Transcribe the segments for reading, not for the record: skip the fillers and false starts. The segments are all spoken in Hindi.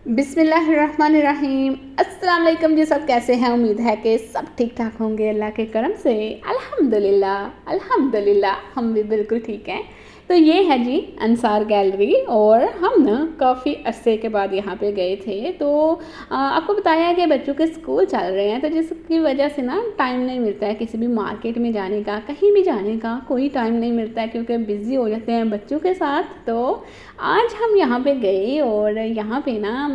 बिस्मिल्लाहिर्रहमानिर्रहीम। अस्सलाम वालेकुम जी। सब कैसे हैं? उम्मीद है कि सब ठीक ठाक होंगे अल्लाह के करम से। अल्हम्दुलिल्लाह अल्हम्दुलिल्लाह हम भी बिल्कुल ठीक हैं। तो ये है जी अंसार गैलरी, और हम ना काफ़ी अरसे के बाद यहाँ पे गए थे। तो आपको बताया कि बच्चों के स्कूल चल रहे हैं, तो जिसकी वजह से ना टाइम नहीं मिलता है किसी भी मार्केट में जाने का, कहीं भी जाने का कोई टाइम नहीं मिलता है क्योंकि बिज़ी हो जाते हैं बच्चों के साथ। तो आज हम यहाँ पे गए, और यहाँ पे ना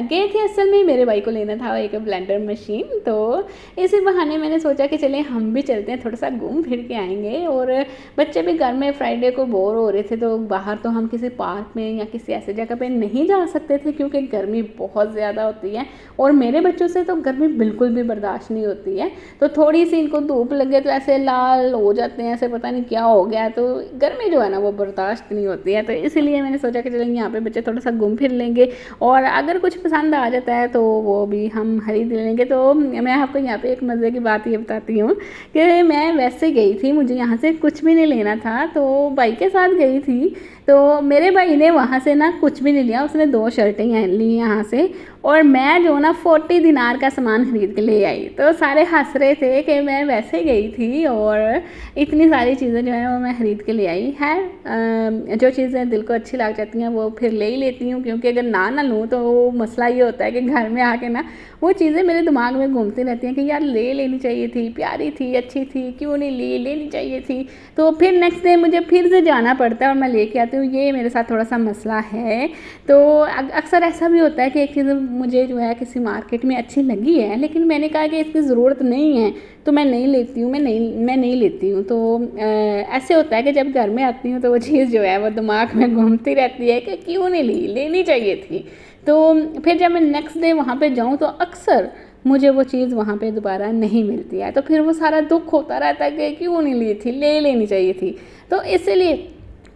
गए थे असल में मेरे भाई को लेना था एक ब्लेंडर मशीन। तो इसी बहाने मैंने सोचा कि चलें हम भी चलते हैं, थोड़ा सा घूम फिर के आएंगे। और बच्चे भी घर में फ्राइडे को बोर हो रहे थे, तो बाहर तो हम किसी पार्क में या किसी ऐसी जगह पे नहीं जा सकते थे क्योंकि गर्मी बहुत ज़्यादा होती है, और मेरे बच्चों से तो गर्मी बिल्कुल भी बर्दाश्त नहीं होती है। तो थोड़ी सी इनको धूप लगे तो ऐसे लाल हो जाते हैं, ऐसे पता नहीं क्या हो गया। तो गर्मी जो है ना वो बर्दाश्त नहीं होती है, तो इसीलिए मैंने सोचा कि चलेंगे यहाँ पे बच्चे थोड़ा सा घूम फिर लेंगे, और अगर कुछ पसंद आ जाता है तो वो भी हम खरीद लेंगे। तो मैं आपको यहाँ पे एक मज़े की बात ये बताती हूँ कि मैं वैसे गई थी, मुझे यहाँ से कुछ भी नहीं लेना था, तो भाई के साथ गई थी। तो मेरे भाई ने वहाँ से ना कुछ भी नहीं लिया, उसने 2 शर्टें ली यहाँ से, और मैं जो ना 40 दिनार का सामान खरीद के ले आई। तो सारे हंस रहे थे कि मैं वैसे गई थी और इतनी सारी चीज़ें जो है वो मैं खरीद के ले आई है। जो चीज़ें दिल को अच्छी लग जाती हैं वो फिर ले ही लेती हूँ, क्योंकि अगर ना लूँ तो मसला ये होता है कि घर में आके ना वो चीज़ें मेरे दिमाग में घूमती रहती हैं कि यार ले लेनी चाहिए थी, प्यारी थी, अच्छी थी, क्यों नहीं ली, लेनी चाहिए थी। तो फिर नेक्स्ट डे मुझे फिर से जाना पड़ता है और मैं लेके आती हूँ, ये मेरे साथ थोड़ा सा मसला है। तो अक्सर ऐसा भी होता है कि एक चीज़ मुझे जो है किसी मार्केट में अच्छी लगी है, लेकिन मैंने कहा कि इसकी ज़रूरत नहीं है तो मैं नहीं लेती हूँ, मैं नहीं लेती हूँ। तो ऐसे होता है कि जब घर में आती हूँ तो वो चीज़ जो है वो दिमाग में घूमती रहती है कि क्यों नहीं ली, लेनी चाहिए थी। तो फिर जब मैं नेक्स्ट डे वहाँ पे जाऊँ तो अक्सर मुझे वो चीज़ वहाँ पे दोबारा नहीं मिलती है, तो फिर वो सारा दुख होता रहता है कि क्यों नहीं ली थी, ले लेनी चाहिए थी। तो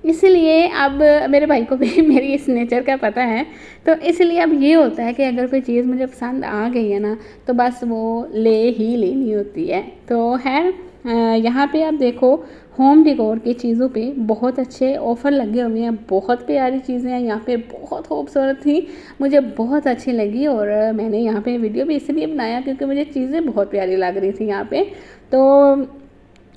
इसलिए अब मेरे भाई को भी मेरी इस नेचर का पता है। तो इसलिए अब ये होता है कि अगर कोई चीज़ मुझे पसंद आ गई है ना तो बस वो ले ही लेनी होती है। तो खैर यहाँ पे आप देखो होम डेकोर की चीज़ों पे बहुत अच्छे ऑफ़र लगे हुए हैं, बहुत प्यारी चीज़ें हैं यहाँ पे, बहुत खूबसूरत थी, मुझे बहुत अच्छी लगी। और मैंने यहाँ पे वीडियो भी इसलिए बनाया क्योंकि मुझे चीज़ें बहुत प्यारी लग रही थी यहाँ पे। तो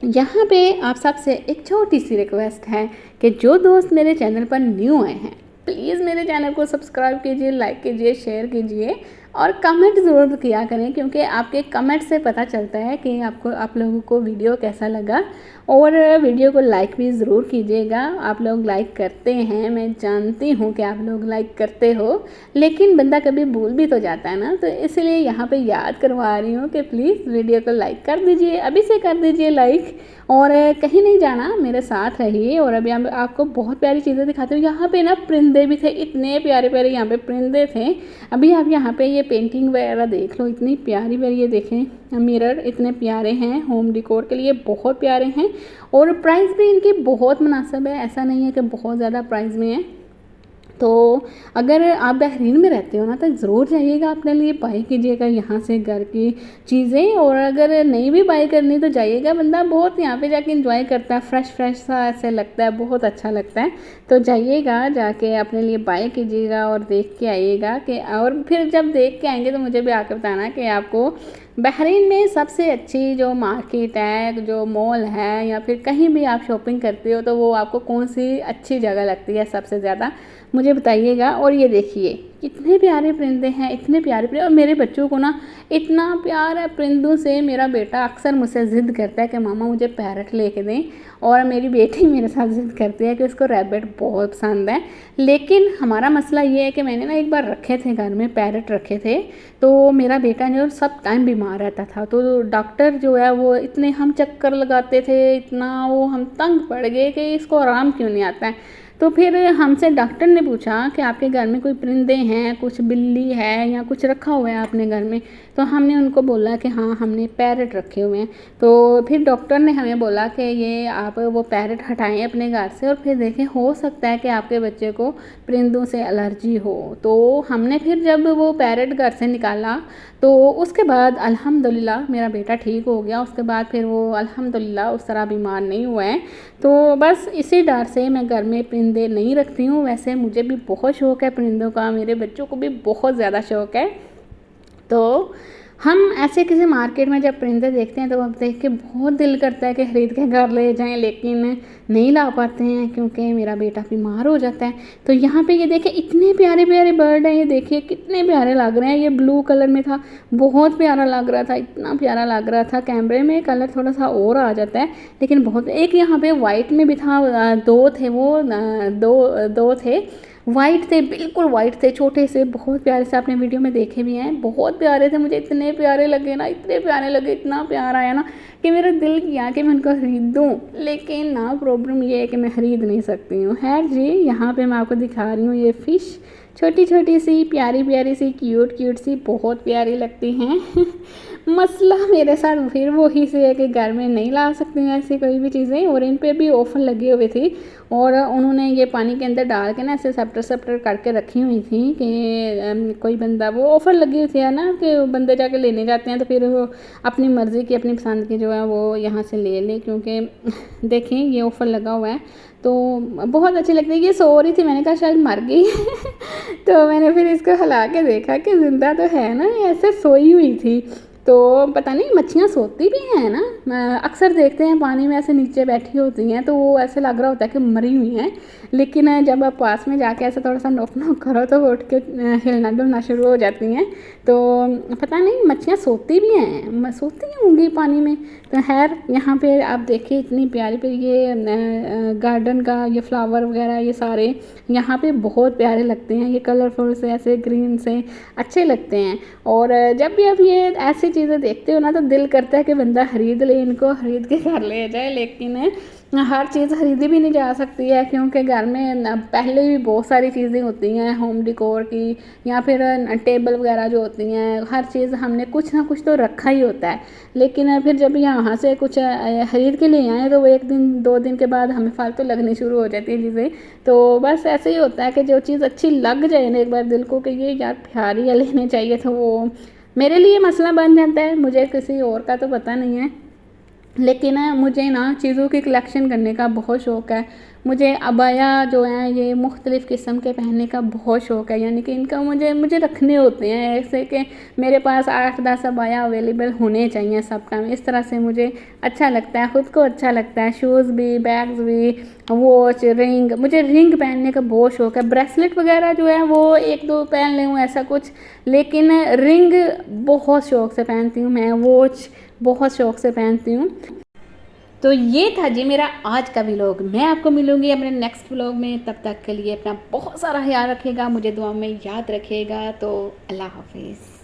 यहाँ पे आप सबसे एक छोटी सी रिक्वेस्ट है कि जो दोस्त मेरे चैनल पर न्यू आए हैं प्लीज़ मेरे चैनल को सब्सक्राइब कीजिए, लाइक कीजिए, शेयर कीजिए और कमेंट ज़रूर किया करें, क्योंकि आपके कमेंट से पता चलता है कि आप लोगों को वीडियो कैसा लगा। और वीडियो को लाइक भी ज़रूर कीजिएगा, आप लोग लाइक करते हैं, मैं जानती हूँ कि आप लोग लाइक करते हो, लेकिन बंदा कभी भूल भी तो जाता है ना। तो इसलिए यहाँ पे याद करवा रही हूँ कि प्लीज़ वीडियो को लाइक कर दीजिए, अभी से कर दीजिए लाइक, और कहीं नहीं जाना, मेरे साथ रहिए। और अभी आपको बहुत प्यारी चीज़ें दिखाती हूँ। यहाँ पे ना परिंदे भी थे, इतने प्यारे प्यारे यहाँ पे परिंदे थे। अभी आप यहाँ पे ये पेंटिंग वगैरह देख लो, इतनी प्यारी प्यारी, ये देखें मिरर इतने प्यारे हैं, होम डेकोर के लिए बहुत प्यारे हैं। और प्राइस भी इनकी बहुत मुनासिब है, ऐसा नहीं है कि बहुत ज़्यादा प्राइस में है। तो अगर आप बहरीन में रहते हो ना तो ज़रूर जाइएगा, अपने लिए बाई कीजिएगा यहाँ से घर की चीज़ें। और अगर नहीं भी बाई करनी तो जाइएगा, बंदा बहुत यहाँ पे जाके इंजॉय करता है, फ्रेश फ्रेश सा ऐसे लगता है, बहुत अच्छा लगता है। तो जाइएगा, जाके अपने लिए बाई कीजिएगा और देख के आइएगा कि, और फिर जब देख के आएंगे तो मुझे भी आकर बताना कि आपको बहरीन में सबसे अच्छी जो मार्केट है, जो मॉल है, या फिर कहीं भी आप शॉपिंग करते हो तो वो आपको कौन सी अच्छी जगह लगती है सबसे ज़्यादा, मुझे बताइएगा। और ये देखिए कितने प्यारे परिंदे हैं, इतने प्यारे परिंदे, और मेरे बच्चों को ना इतना प्यार है परिंदों से। मेरा बेटा अक्सर मुझसे ज़िद करता है कि मामा मुझे पैरट लेके दें, और मेरी बेटी मेरे साथ ज़िद करती है कि उसको रैबिट बहुत पसंद है। लेकिन हमारा मसला ये है कि मैंने ना एक बार रखे थे घर में, पैरट रखे थे, तो मेरा बेटा जो सब टाइम बीमार रहता था। तो डॉक्टर जो है वो इतने हम चक्कर लगाते थे, इतना वो हम तंग पड़ गए कि इसको आराम क्यों नहीं आता है। तो फिर हमसे डॉक्टर ने पूछा कि आपके घर में कोई परिंदे हैं, कुछ बिल्ली है या कुछ रखा हुआ है आपने घर में। तो हमने उनको बोला कि हाँ हमने पैरट रखे हुए हैं। तो फिर डॉक्टर ने हमें बोला कि ये आप वो पैरट हटाएं अपने घर से, और फिर देखें हो सकता है कि आपके बच्चे को परिंदों से एलर्जी हो। तो हमने फिर जब वो पैरट घर से निकाला तो उसके बाद अल्हम्दुलिल्लाह मेरा बेटा ठीक हो गया। उसके बाद फिर वो अल्हम्दुलिल्लाह उस तरह बीमार नहीं हुआ है। तो बस इसी डर से मैं घर में परिंदे नहीं रखती हूँ। वैसे मुझे भी बहुत शौक़ है परिंदों का, मेरे बच्चों को भी बहुत ज़्यादा शौक़ है। तो हम ऐसे किसी मार्केट में जब परिंदे देखते हैं तो अब देख के बहुत दिल करता है कि ख़रीद के घर ले जाएं, लेकिन नहीं ला पाते हैं क्योंकि मेरा बेटा बीमार हो जाता है। तो यहाँ पे ये देखिए इतने प्यारे प्यारे बर्ड हैं, ये देखिए कितने प्यारे लग रहे हैं। ये ब्लू कलर में था, बहुत प्यारा लग रहा था, इतना प्यारा लग रहा था। कैमरे में कलर थोड़ा सा और आ जाता है, लेकिन बहुत। एक यहाँ पे वाइट में भी था, दो थे वो, दो थे वाइट थे, बिल्कुल वाइट थे, छोटे से, बहुत प्यारे से। आपने वीडियो में देखे भी हैं, बहुत प्यारे थे। मुझे इतने प्यारे लगे ना, इतने प्यारे लगे, इतना प्यार आया ना कि मेरा दिल किया कि मैं उनको ख़रीदूँ, लेकिन ना प्रॉब्लम ये है कि मैं ख़रीद नहीं सकती हूँ। खैर जी, यहाँ पे मैं आपको दिखा रही हूँ ये फ़िश, छोटी छोटी सी प्यारी प्यारी सी क्यूट क्यूट सी, बहुत प्यारी लगती हैं। मसला मेरे साथ फिर वही से है कि घर में नहीं ला सकती हूँ ऐसी कोई भी चीज़ें, और इन पे भी ऑफ़र लगी हुई थी और उन्होंने ये पानी के अंदर डाल के ना ऐसे सेप्टर करके रखी हुई थी कि कोई बंदा, वो ऑफ़र लगी हुई थी है ना कि बंदे जाके लेने जाते हैं तो फिर वो अपनी मर्ज़ी की अपनी पसंद की जो है वो यहाँ से ले लें, क्योंकि देखें ये ऑफ़र लगा हुआ है। तो बहुत अच्छी लगती है। ये सो रही थी, मैंने कहा शायद मर गई तो मैंने फिर इसको हिला के देखा कि ज़िंदा तो है ना, ऐसे सोई हुई थी। तो पता नहीं मच्छियाँ सोती भी हैं ना, अक्सर देखते हैं पानी में ऐसे नीचे बैठी होती हैं तो वो ऐसे लग रहा होता है कि मरी हुई हैं, लेकिन जब आप पास में जाके ऐसे थोड़ा सा नोक नोक करो तो वो उठ के हिलना डुलना शुरू हो जाती हैं। तो पता नहीं मच्छियाँ सोती भी हैं, सोती होंगी पानी में। तो खैर यहाँ पे आप देखिए इतनी प्यारी प्यारी ये गार्डन का ये फ्लावर वगैरह ये सारे यहाँ पे बहुत प्यारे लगते हैं। ये कलरफुल से ऐसे ग्रीन से अच्छे लगते हैं। और जब भी आप ये ऐसी चीज़ें देखते हो ना तो दिल करता है कि बंदा ख़रीद ले, इनको ख़रीद के घर ले जाए, लेकिन हर चीज़ ख़रीदी भी नहीं जा सकती है क्योंकि घर में पहले भी बहुत सारी चीज़ें होती हैं होम डेकोर की, या फिर टेबल वगैरह जो होती हैं, हर चीज़ हमने कुछ ना कुछ तो रखा ही होता है। लेकिन फिर जब यहाँ से कुछ ख़रीद के ले आए तो वो एक दिन दो दिन के बाद हमें फालतू लगनी शुरू हो जाती है चीज़ें। तो बस ऐसे ही होता है कि जो चीज़ अच्छी लग जाए ना एक बार दिल को कि ये यार प्यारी है लेने चाहिए, तो वो मेरे लिए मसला बन जाता है। मुझे किसी और का तो पता नहीं है, लेकिन मुझे ना चीज़ों की कलेक्शन करने का बहुत शौक़ है। मुझे अबाया जो है ये मुख्तलिफ़ किस्म के पहनने का बहुत शौक़ है, यानी कि इनका मुझे रखने होते हैं ऐसे कि मेरे पास 8-10 अबाया अवेलेबल होने चाहिए सब काम। इस तरह से मुझे अच्छा लगता है, ख़ुद को अच्छा लगता है। शूज़ भी, बैग्स भी, वॉच, रिंग, मुझे रिंग पहनने का बहुत शौक़ है। ब्रेसलेट वगैरह जो है वो 1-2 पहन लूँ ऐसा कुछ, लेकिन रिंग बहुत शौक़ से पहनती हूँ मैं, वॉच बहुत शौक़ से पहनती हूँ। तो ये था जी मेरा आज का व्लॉग। मैं आपको मिलूँगी अपने नेक्स्ट व्लॉग में, तब तक के लिए अपना बहुत सारा ख्याल रखिएगा, मुझे दुआ में याद रखिएगा। तो अल्लाह हाफिज़।